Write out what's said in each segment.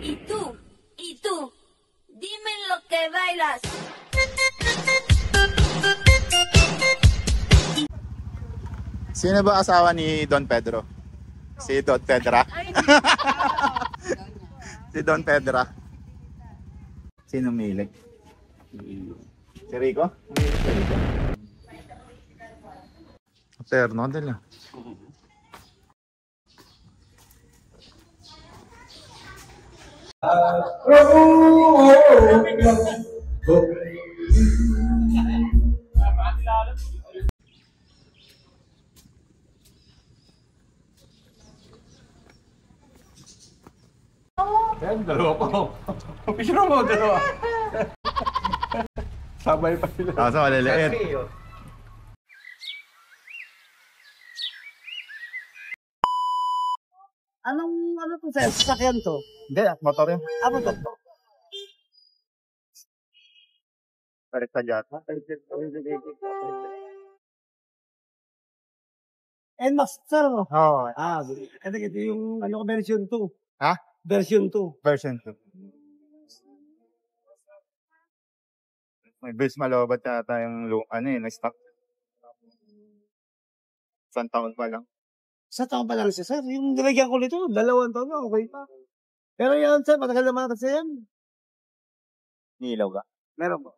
y tú, dime lo que bailas. Sino ba asawa ni Don Pedro? Si Don Pedra? Si Don Pedra. Sino milig? Si Rico? Si Rico. Terno dala. Yan, dalawa pa. Picture mo, dalawa. Sabay pa sila. Kaso maliliit. Ano to sir? Sasakyan to? Hindi, motor yun. Ano to? Parit sa jata. NMAX sir. Oo. Ito yung ano ko version 2. Ha? Version 2. Version 2. May base malobot yata yung na-stock. Isang taon pa lang. Sa taon pa lang siya sir. Yung nilagyan ko nito, 2 taon na, okay pa. Pero yan sir, matagal naman kasi yan. Nilaw ka. Meron po.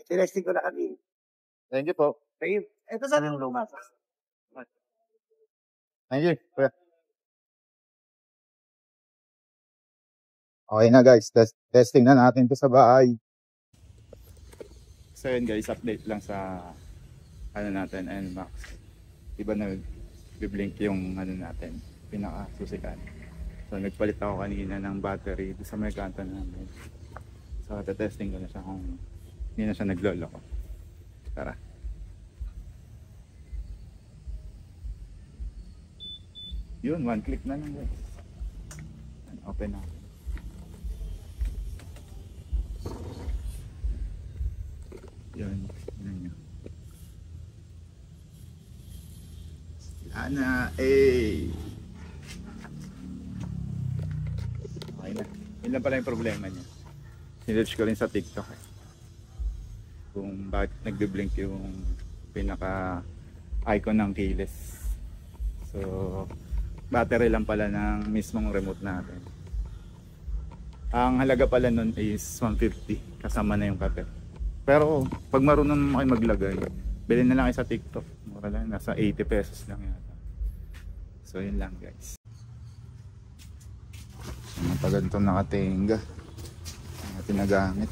Tinesting ko na kami. Thank you po. Thank you. Ito sir yung luma. Thank you. Okay na guys, testing na natin to sa bahay. So yun guys, update lang sa ano natin, NMAX. Iba na biblink yung ano natin, pinakasusikan. So nagpalit ako kanina ng battery sa may kanto namin. So testing ko na siya kung hindi na siya nagloloko. Tara. Yun, 1 click na lang guys. Open na. Yun, yun yun. Ana, okay na. Yun lang pala yung problema niya. Sinearch ko rin sa TikTok eh. Kung bakit nagbe-blink yung pinaka-icon ng keyless. So, battery lang pala ng mismong remote natin. Ang halaga pala nun is 150 kasama na yung cutter. Pero pag marunong mo kayo maglagay, bilhin na lang kayo sa TikTok. Mura lang, nasa 80 pesos lang yata. So yun lang guys. Matagal itong nakatenga. Natin nagamit.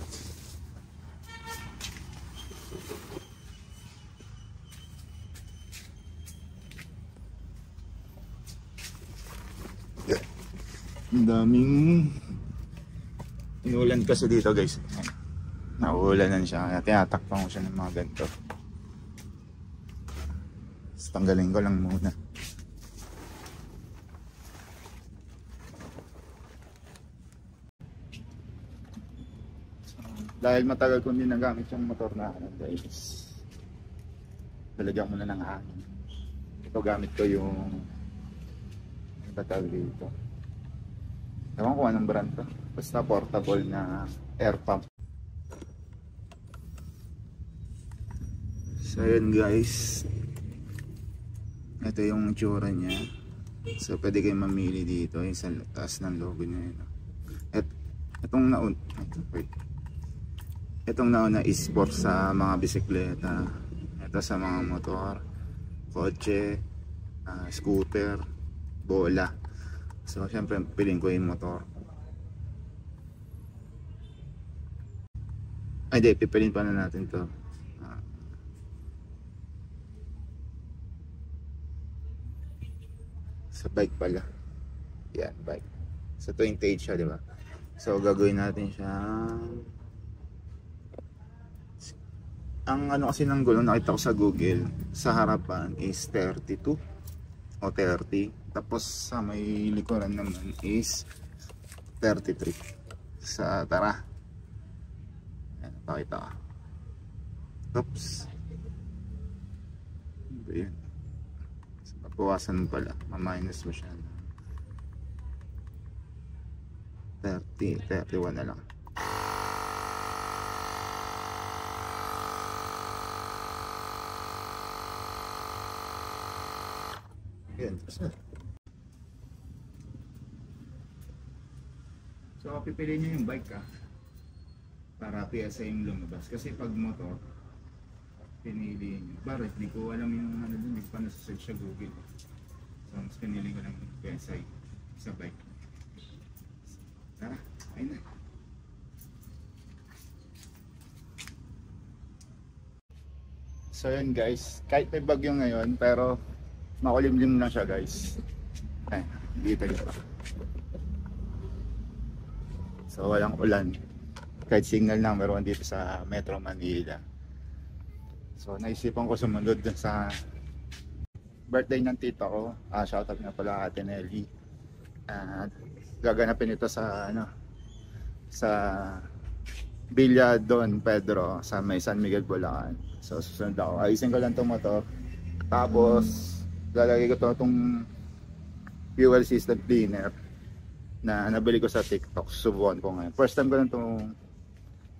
Ang daming inulan kasi dito guys. Nauulanan siya, kaya tinatakpan ko siya ng mga ganito. Tapos tanggalin ko lang muna. Dahil matagal ko din nagamit yung motor na guys, lalagyan mo na ng hangin. Ito gamit ko yung battery dito. Ewan ko anong brand to. Basta portable na air pump. So yun guys, ito yung itsura niya. So pwede kayong mamili dito yung sa taas ng logo niya yun. Itong nauna is for sa mga bisikleta, ito sa mga motor, kotse, scooter, bola. So syempre piling ko yung motor. Ay di, pipilin pa na natin to. Sa bike pala. Yan, bike. Sa 28 siya, di ba? So gagawin natin siya. Ang ano kasi ng gulong nakita ko sa Google, sa harapan is 32 o 30. Tapos sa may likuran naman is 33. Sa tara. Ayan, pakita ka. Oops. Ayan. So, papawasan mo pala. Ma-minus mo siya. 31 na lang. Yan. So, pipiliin nyo yung bike para PSA yung lumabas. Kasi pag motor, pinili nyo. Bakit? Di ko alam yung ano dun, hindi pa nasa-search sa Google. So, mas pinili ko lang yung PSA sa bike. Tara, ayun na. So yun guys, kahit may bagyo ngayon, pero makulimlim lang siya guys. Ay, dito pa. So walang ulan. Kahit signal number 1 dito sa Metro Manila. So naisipan ko sumunod dun sa birthday ng tita ko. Shoutout na pala Ate Nelly. Gaganapin ito sa sa Villa Don Pedro sa may San Miguel, Bulacan. So susunod ako. Ayusin ko lang itong motor. Tapos lalagay ko itong fuel system cleaner na nabili ko sa TikTok. Subukan ko ngayon. First time ko lang itong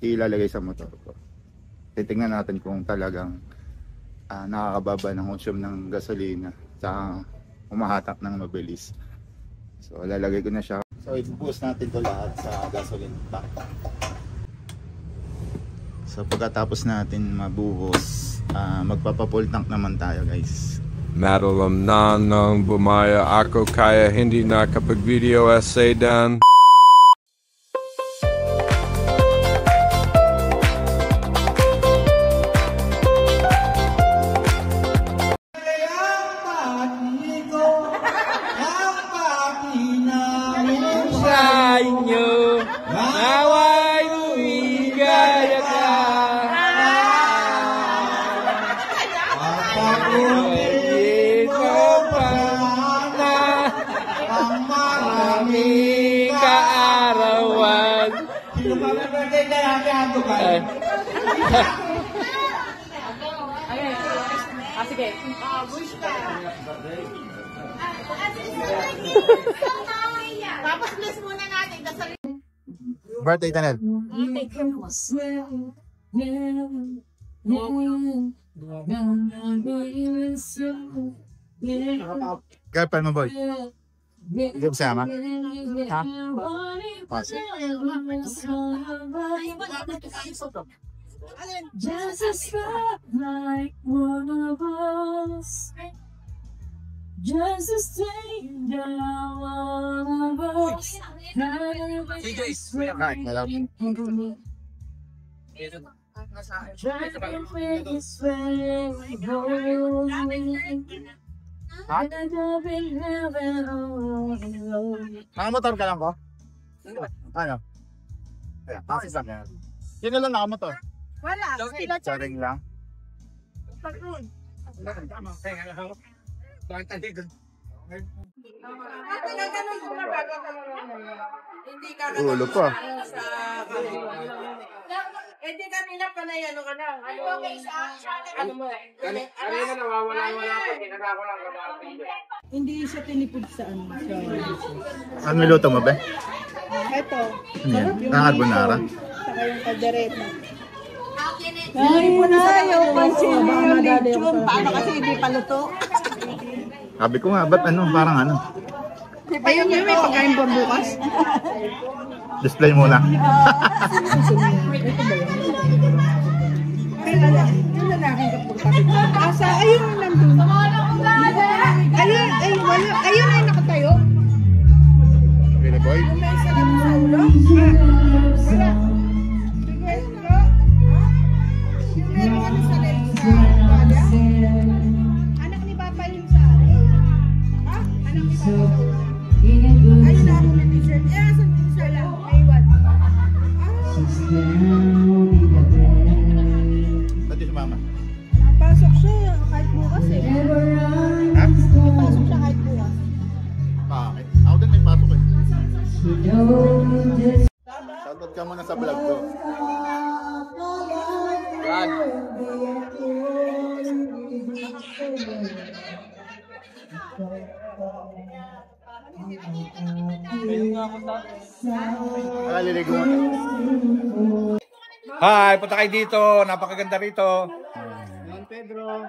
ilalagay sa motor ko. Titingnan natin kung talagang nakakababa ng consume ng gasolina sa umahatak ng mabilis. So lalagay ko na siya. So i-boost natin to lahat sa gasoline tank. So pagkatapos natin mabuhos, magpapa-full tank naman tayo guys. Madalam na nang bumaya ako kaya hindi nakapag-video essay dan. Sa inyo, naway lumigaya ka. Pag-ibig ko pa na ang maraming kaarawan. Sige. Tapos bless muna natin. Birthday Tanel. Girlfriend mo boy? Hindi mo sama? Ha? Pasi. Just a spotlight, one of us. Just a stranger, one of us. Nakamotor ka lang ko? Ano? Ayan, pasis lang yan. Sino lang nakamotor? Wala. Sila Charing lang. Ulo pa. Hindi kanina pa na yan. Ano ka na? Ano mo? Kanina nawawala pa. Kinaka ko lang Hindi siya tinipid sa ano. Ano niluto mo ba? Ito. Ano yan? Carbonara? Saka yung kaldereta. Ay, Ayaw pansin yung lechon. Paano kasi hindi pa luto? Sabi ko nga, ba't ano? Parang ano? Ayun yun, may pagkain ba bukas? Display muna. Yung lalaking kapagpapit. Asa, ayun yung nandun. Ayun, ay, wala. Ayun ay nakatayo. Really boy? May isa lang sa ulo. Wala. Sige, bro. Yung meron ano sa wala. Anak ni Papa yung sa ha? Anak ni Papa. Ayun na ako ng t-shirt. Asan yung t-shirt lang? Aywan. Ba't yung mama? Pasok siya kahit bukas eh. Ha? Pasok siya kahit bukas. Bakit? Ako din may pasok eh. Shoutout ka muna sa vlog ko. God. Aliligo mo. Hi, punta kayo dito. Napakaganda rito. Don Pedro.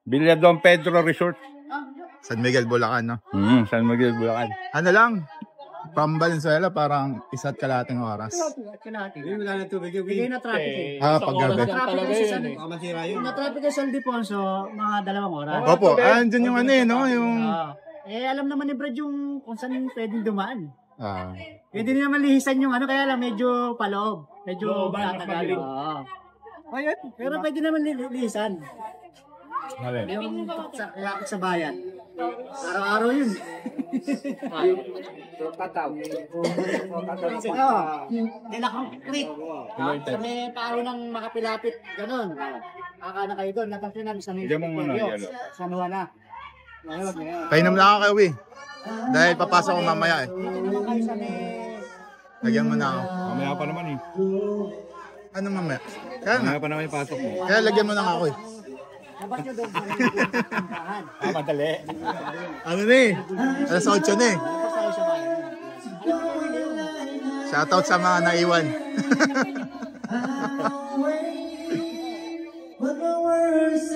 Villa Don Pedro Resort. San Miguel, Bulacan, no? San Miguel, Bulacan. Ano lang, from Valenzuela, parang isa't kalating oras. Wala na tubig. Bigay na traffic eh. Paggabi. Yung na-traffic sa San Defonso, mga 2 oras. Opo, andyan yung ano eh, no? Yung... Alam naman ni Brad yung kung saan pwedeng dumaan. Ah. Hindi naman lihisan yung ano, kaya lang medyo paloob. Medyo tatagal. Ayun, pero pwede naman lihisan. Yung sa bayan. Araw-araw yun. Kailangan concrete. Sa may paro ng makapilapit, ganun. Kaka na kayo doon, napansin namin sa San Juan na. Painom na ako kay Uwi. Dahil papasok ko mamaya eh. Lagyan mo na ako. Mamaya pa naman eh. Ano mamaya? Kaya nga. Mamaya pa naman yung pasok mo. Kaya lagyan mo na nga ako eh. Madali. Ano na eh? Alas 8 na eh. Shoutout sa mga naiwan.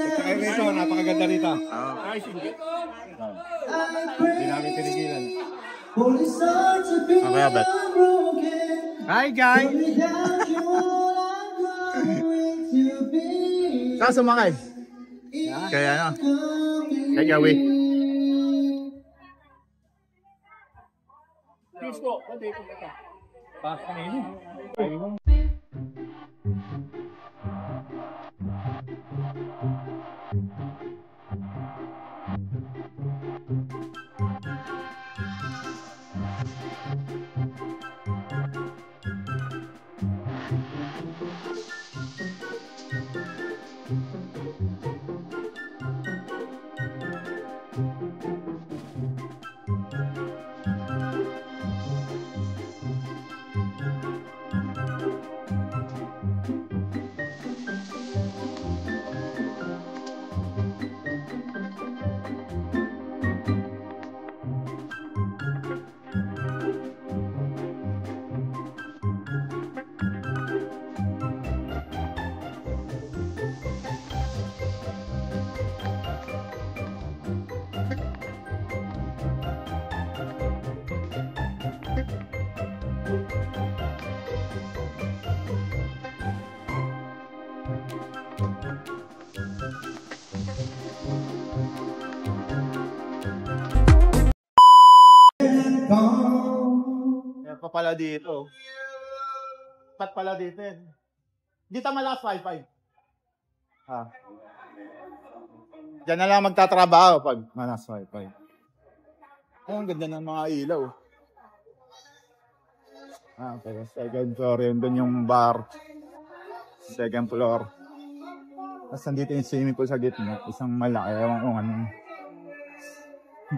Kaya rito, napakaganda rito. Hindi namin pinigilan. Okay, bet. Hi, guys! Saan sumakay? Kaya ano? Kaya gawi. Yan pa pala dito. Pat pala dito eh. Dito malakas wifi. Diyan na lang magtatrabaho pag malakas wifi. Ay, ang ganda ng mga ilaw. Okay. Second floor yun. Doon yung bar. Second floor. Tapos nandito yung swimming pool sa gitna. Isang malaki. Ewan kung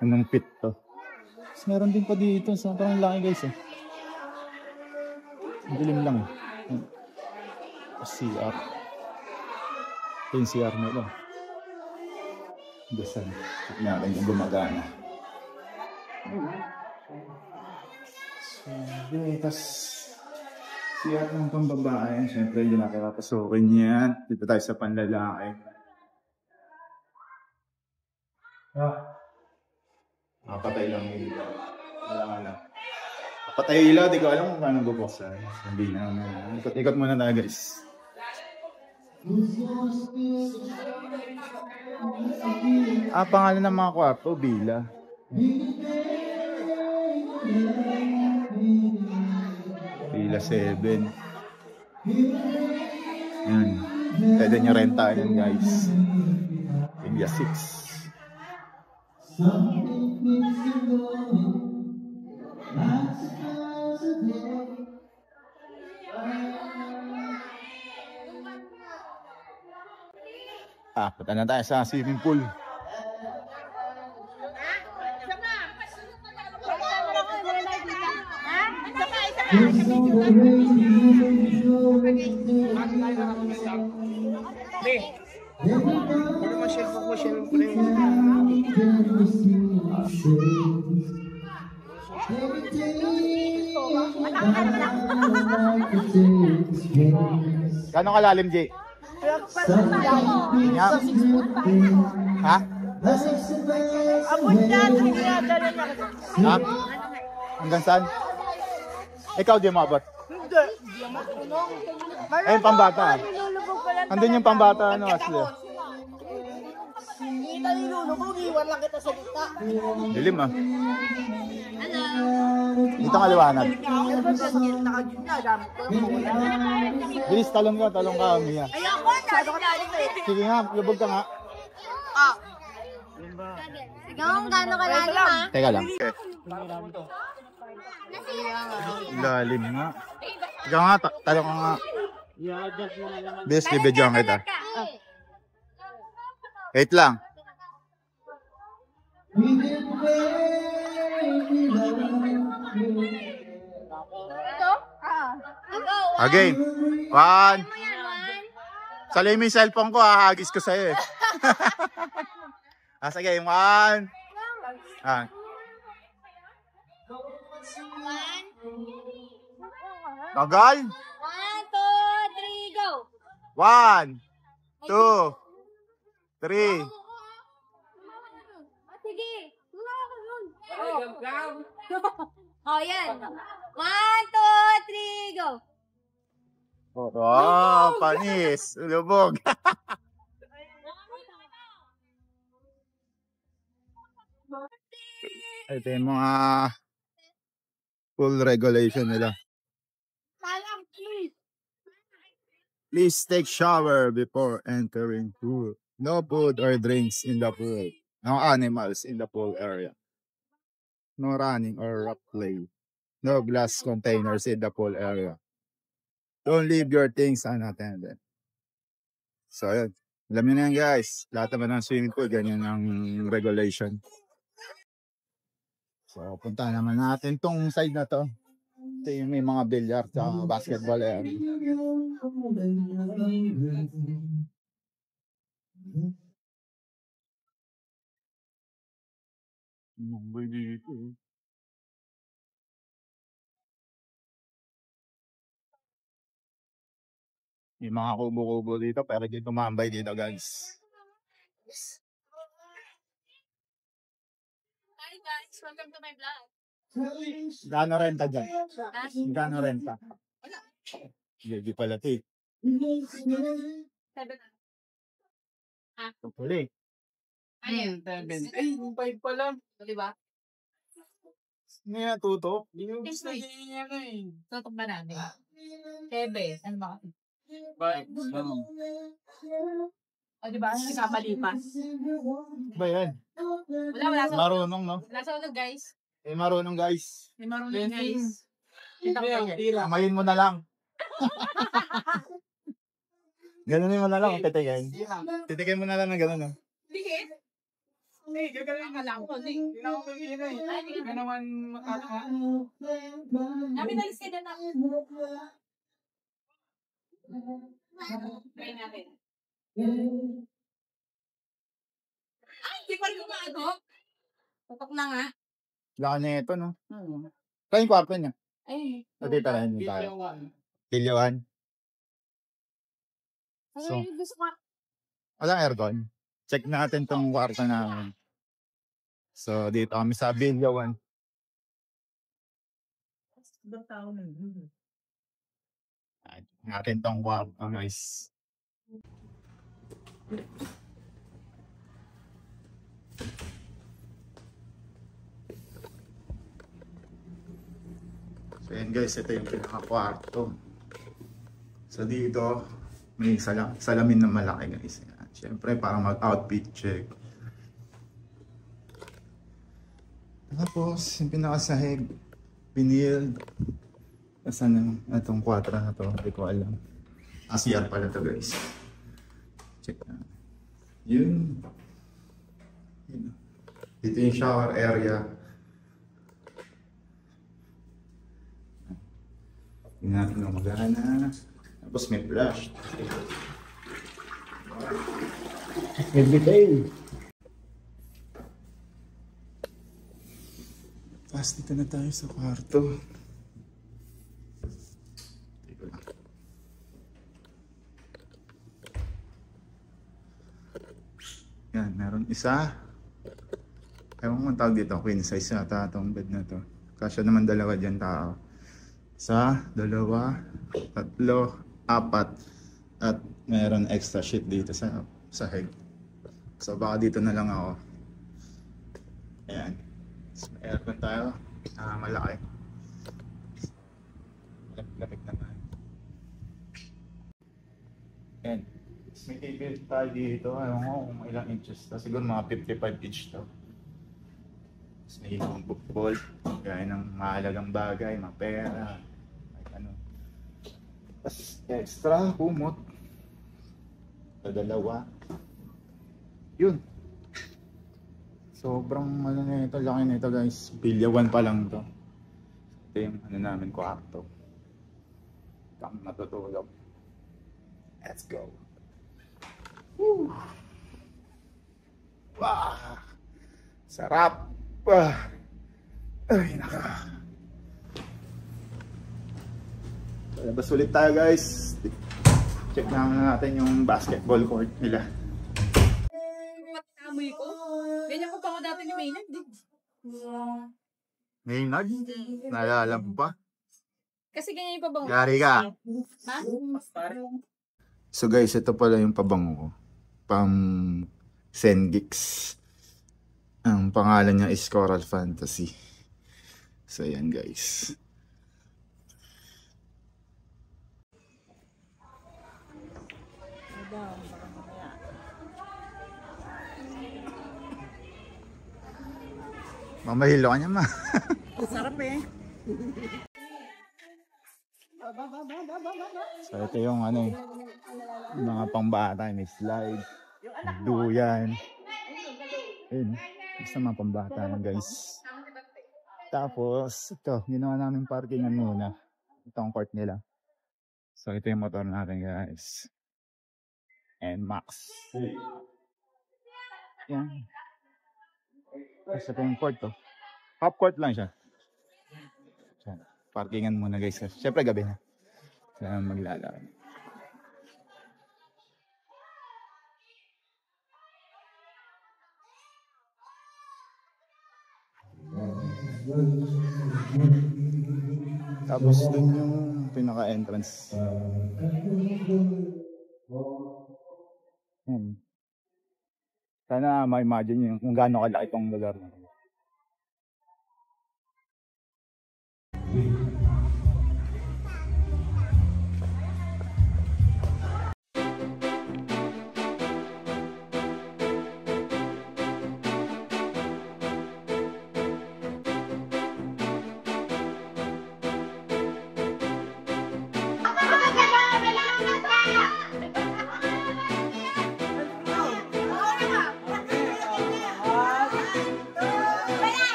anong pit to. Tapos meron din pa dito. So, parang laki guys eh. Ang dilim lang eh. CR. Ito yung CR nila. Basan. Tignan natin kung gumagana. Tapos CR ng pambabae. Siyempre hindi natin papasukin yan. Dito tayo sa panlalaki. Patay lang yung ilaw. Wala nga lang. Patay yung ilaw, di ko alam kung paano bubuksan. Hindi na. Ikot muna tayo guys. Pangalan ng mga kwarto, Villa. Villa 7. Yan. Pwede nyo renta yan guys. Villa 6. Punta na tayo sa swimming pool. Gano'ng kalalim, Jay? Yeah. Ha? Abot yan, hindi na dali na. Ha? Hanggang saan? Ikaw di mo abot? Hindi. Ayun, pambata. Nilulubog ko lang. Andun yung pambata, ano, Asli? Kita nilulubog, iwan lang kita sa gitna. Dilim, ah. Dito nga liwanag. Nakagitna, dami ko. Bilis, talong ka, Mia. Ayoko, dali eh. Sige nga, lubog ka nga. Ikaw, gano'n kalalim ha? Teka lang. Okay. Lalim nga. Ikaw nga, talong ka nga. Bilis, bibidyoan kita. Wait lang. Again. One. Salay mo yung cellphone ko, hahagis ko sa'yo eh. Sige, one. Tagal. 1, 2, 3, go! 1, 2, 3. Sige! Oh, yan. 1, 2, 3, go! Oh, panis. Lubog. Ito yung mga full regulation nila. Please take shower before entering pool. No food or drinks in the pool. No animals in the pool area. No running or rock play. No glass containers in the pool area. Don't leave your things unattended. So, yun. Alam niyo na yan, guys. Lahat naman ng swimming pool, ganyan ang regulation. So, punta naman natin tong side na to. Ito yung may mga billiard at basketball area. Mambay dito. Yung mga kubo-kubo dito, pero dito tumambay dito, guys. Hi guys, welcome to my vlog. Gano renta dyan? Gano renta? Hindi pala ito eh. 7. Huli. Ayun. 7. Ay, 5 pa lang. Diba? Hindi na tuto. Gusto niya na eh. Tutok ba natin? 7. Ano ba? O diba? Kapalipas. Ba yan? Wala sa Marunong, no? wala sa ulo guys. Eh, marunong, guys. May marunong guys. Kita ko yan. Amayin mo na lang. Ganunin mo na lang, titikin. Titikin mo na lang ng ganun, no? Dikit? Hindi, gagawin ka lang. Hindi na ako mag-ina eh. Hindi naman makakaka. Namin nalis ka na. Try natin. Ay, di pa rin kumago. Tutok na nga. Laka na ito, no? Kaya yung kwarto niya. Ay. Dito tayo. Pilyawan. So, Ay, gusto ko. walang aircon. Check natin tong kwarto namin. So, dito kami sa Pilyawan. Natin tong kwarto, guys. So, yan guys, ito yung pinaka-kwarto. So, dito, may salamin na malaki, guys. Yan. Siyempre, para mag-outfit check. Tapos, yung pinakasahig, pinil. Saan na itong 4 na to? Hindi ko alam. CR pala to, guys. Check na. Yun. Dito yung shower area. Tingnan natin kung magana. Tapos may flash. May detail. wakas, dito na tayo sa kwarto. Dito lang. Yan, meron isa. Ewan ko ang tawag dito, queen size yata itong bed na to. Kasya naman dalawa dyan tao. Isa, dalawa, tatlo, apat. At meron extra sheet dito sa sahig. So baka dito na lang ako. Ayan. So, may aircon tayo. Malaki. Lamig naman. Ayan. May TV tayo dito. Ayaw ko kung ilang inches. Siguro mga 55 inch to. Tapos may ilong football. Gaya ng mahalagang bagay, mga pera. Ano. Tapos extra, humot. Dalawa. Yun. Sobrang ano na ito, laki na ito guys. Bilyawan pa lang to. Ito yung ano namin, kwarto. Kami matutulog. Let's go. Woo! Wow! Sarap! Ay, naka. Labas ulit tayo guys. Check natin yung basketball court nila. Amoy ko. Ganyan ko pa ako dati ni Maynard. Maynard? Naalala mo pa? Kasi ganyan yung pabango. Yari ka. Ha? So guys, ito pala yung pabango ko. Pang Sengix. Ang pangalan niya is Coral Fantasy. So yan guys. Mamahilo ka niya ma. Sarap eh. So ito yung ano, mga pambata, may slide, duyan. Ayun, basta mga pambata na guys. Tapos ito, ginawa namin parkingan muna. Ito ang court nila. So ito yung motor natin guys. And Max. Yan. Tapos ito yung court to. Half court lang siya. Parkingan muna guys. Siyempre gabi na. Kaya maglalakad. Tapos dun yung pinaka-entrance. Sana ma-imagine nyo kung gaano kalaki itong lugar na.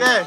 Okay.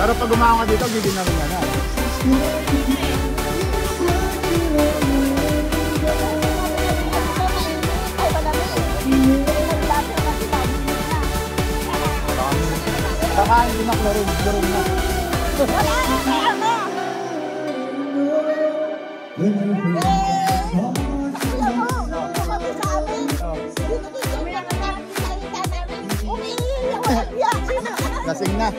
Pero pag gumawa ka dito, gigil na rin na. Saka hindi na klaro na. Lasing na.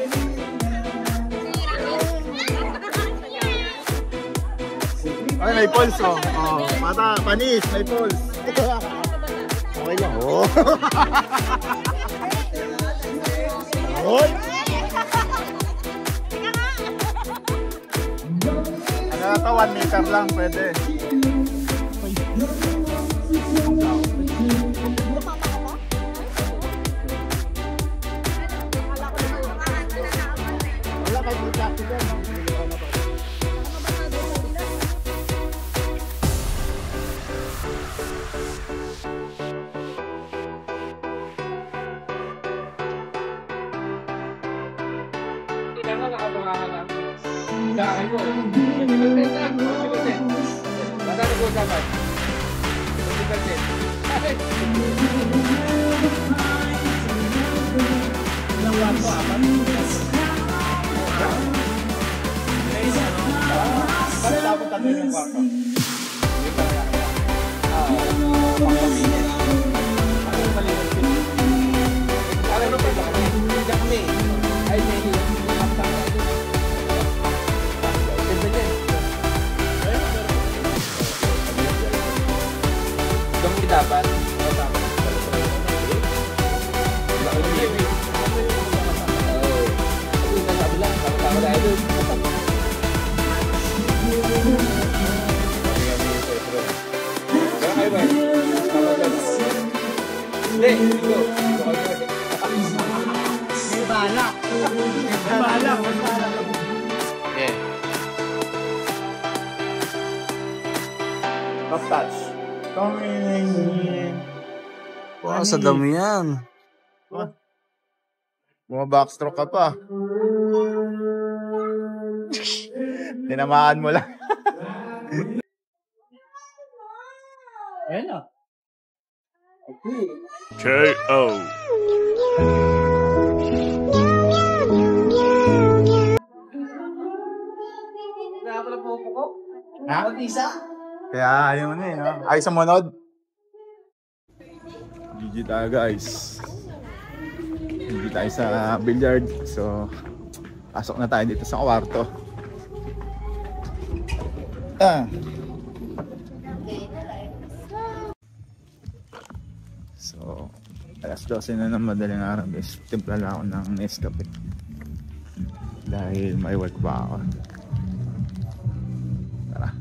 Ay, may pulse oh. Oh, mata, panis, may pulse. Okay lang. Oh. Hoy. Ano na to, 1 meter lang, pwede. Wala kayo dito. Top touch. Wow, sa dami yan. Mga backstroke ka pa. Tinamaan mo lang. Ayan na. KO. Ha? Kaya ayaw na eh. No? Ay, sumunod. GG tayo guys. Hindi tayo sa billiard. So, pasok na tayo dito sa kwarto. So, alas 12 na ng madaling araw guys. Timpla lang ako ng Nescafe. Dahil may work pa ako. Tara.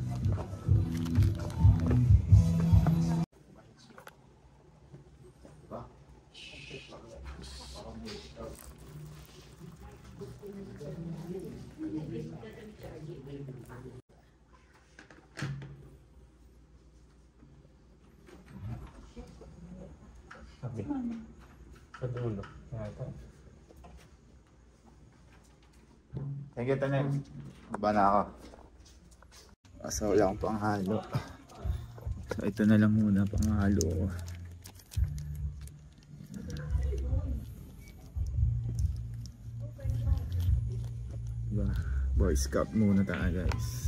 Thank you, Tanay. Baba na ako. So, wala akong panghalo. So, ito na lang muna panghalo. Diba? Boy Scout muna tayo guys.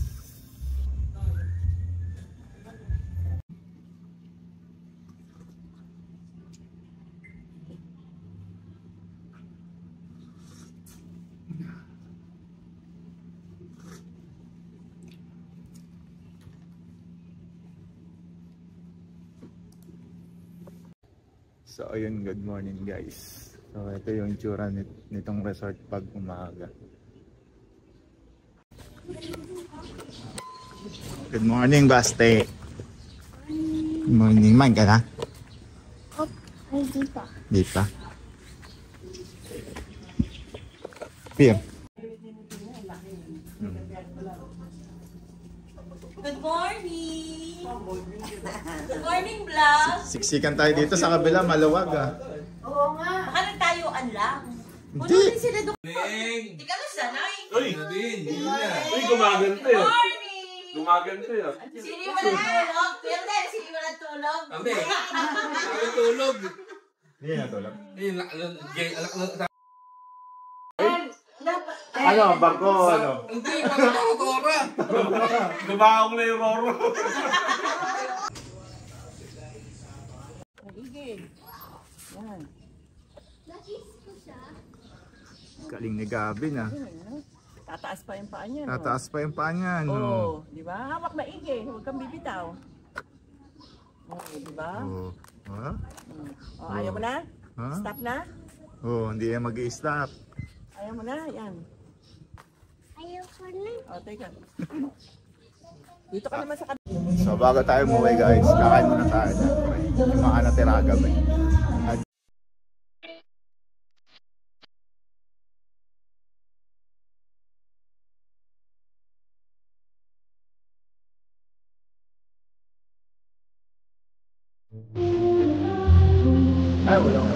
So ayun, good morning guys. So ito yung itsura nitong resort pag umaga. Good morning, Baste. Good morning, man ka na? Ay, di pa. Di pa. Pia. Good morning! Good morning, vlog! Siksikan tayo dito sa kabila, maluwag ah. Oo nga. Baka nagtayuan lang. Hindi. Puno din sila doon. Hindi ka na sanay. Uy, uy, gumaganto yun. Morning! Gumaganto yun. Sino yung walang tulog? Pero dahil sino yung walang tulog? Hindi. Nakatulog. Hindi na tulog. Dapat. Ano, barko, ano? Hindi, nakakora. Dumaong na yung Roro. Galing ni Gavin ah. Tataas pa yung paa niya. No? Tataas pa yung paa niya, no? Oo, di ba? Hawak maigi, huwag kang bibitaw. Oo, di ba? Oh. Ha? Oh, ayaw mo na? Ha? Stop na? Oh, hindi yan mag-i-stop. Ayaw mo na? Yan. Ayaw ko na. O, teka. Dito ka naman sa So bago tayo umuwi guys, kakain muna tayo syempre. Yung mga natira gabi. Ay, wala ko.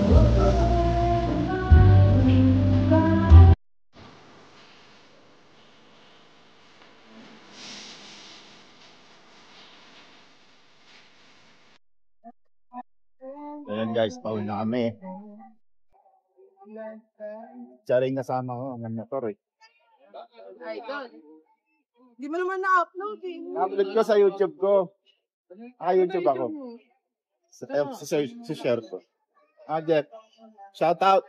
Ayan guys, pauwi na kami. Charing kasama ko, ang motor eh. Di mo naman na-upload eh. Na-upload ko sa YouTube ko. YouTube ako. Sa share ko. Jeff. Shout out.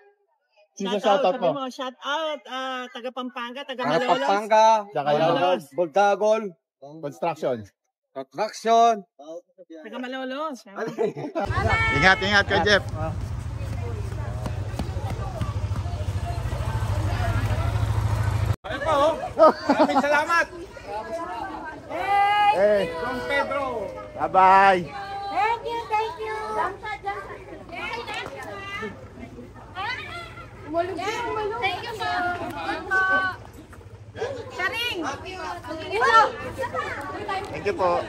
Sino shout out mo? Shout out, taga Pampanga, taga Mga Malolos. Pampanga, Tsaka Malolos, Boldagol, Construction. Construction. Taga Malolos. Ingat ka Jeff. Ayun po, maraming salamat. Hey, Don Pedro. bye-bye. Thank you, thank you. Thank you, sir. Charing! Thank you po.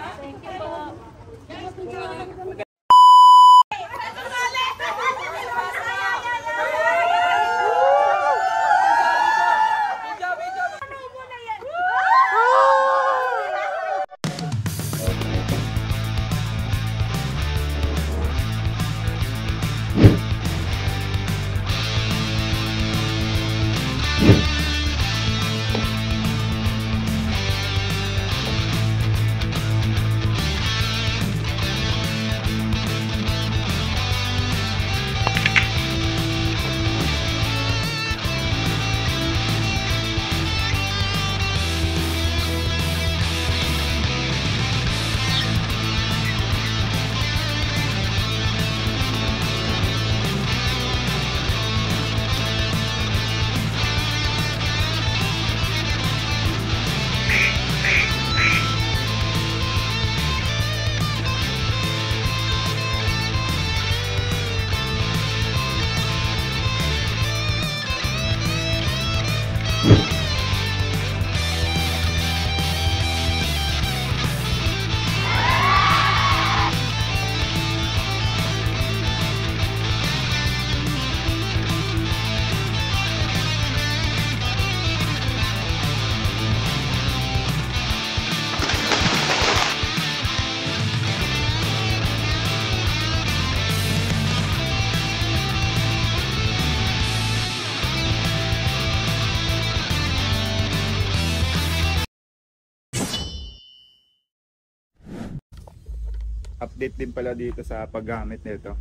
Update din pala dito sa paggamit nito.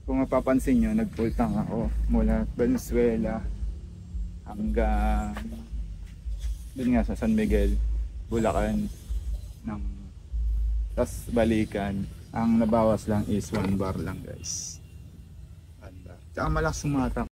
Kung mapapansin nyo, nag-full tank ako mula Venezuela hanggang dun nga sa San Miguel, Bulacan, tas balikan. Ang nabawas lang is 1 bar lang guys. 1 bar. Tsaka malakas sumatak.